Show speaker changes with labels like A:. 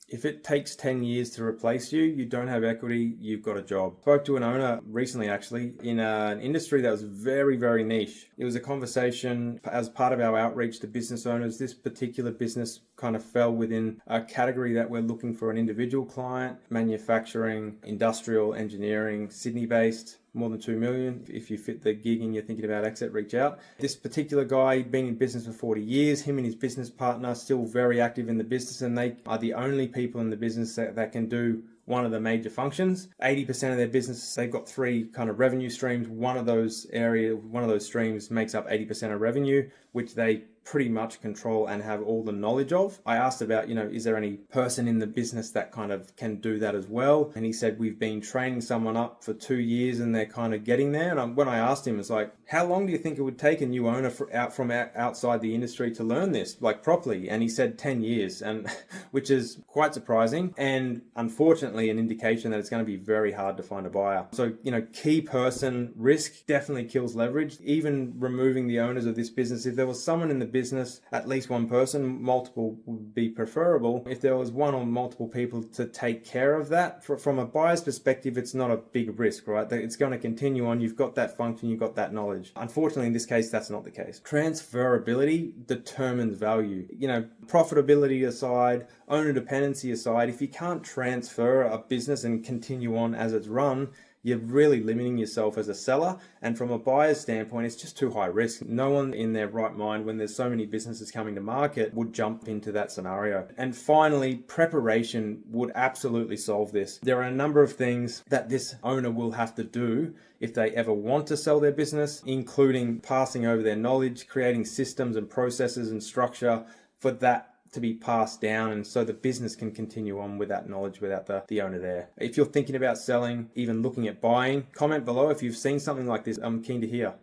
A: If it takes 10 years to replace you, you don't have equity, you've got a job. Spoke to an owner recently, actually, in an industry that was very, very niche. It was a conversation as part of our outreach to business owners. This particular business kind of fell within a category that we're looking for an individual client, manufacturing, industrial, engineering, Sydney-based, more than 2 million. If you fit the gig and you're thinking about exit, reach out. This particular guy, been in business for 40 years, him and his business partner still very active in the business, and they are the only people in the business that can do one of the major functions. 80% of their business, they've got 3 kind of revenue streams. One of those streams makes up 80% of revenue, which they pretty much control and have all the knowledge of. I asked about, is there any person in the business that kind of can do that as well? And he said, we've been training someone up for 2 years and they're kind of getting there. And when I asked him, it's like, how long do you think it would take a new owner from outside the industry to learn this, like properly? And he said 10 years, and which is quite surprising. And unfortunately, an indication that it's going to be very hard to find a buyer. So, key person risk definitely kills leverage. Even removing the owners of this business, if there was someone in the business, at least one person, multiple would be preferable. If there was one or multiple people to take care of that, from a buyer's perspective, it's not a big risk, right? It's going to continue on. You've got that function, you've got that knowledge. Unfortunately, in this case, that's not the case. Transferability determines value. Profitability aside, owner dependency aside, if you can't transfer a business and continue on as it's run, you're really limiting yourself as a seller. And from a buyer's standpoint, it's just too high risk. No one in their right mind, when there's so many businesses coming to market, would jump into that scenario. And finally, preparation would absolutely solve this. There are a number of things that this owner will have to do if they ever want to sell their business, including passing over their knowledge, creating systems and processes and structure for that to be passed down, and so the business can continue on with that knowledge without the owner there. If you're thinking about selling, even looking at buying, comment below if you've seen something like this. I'm keen to hear.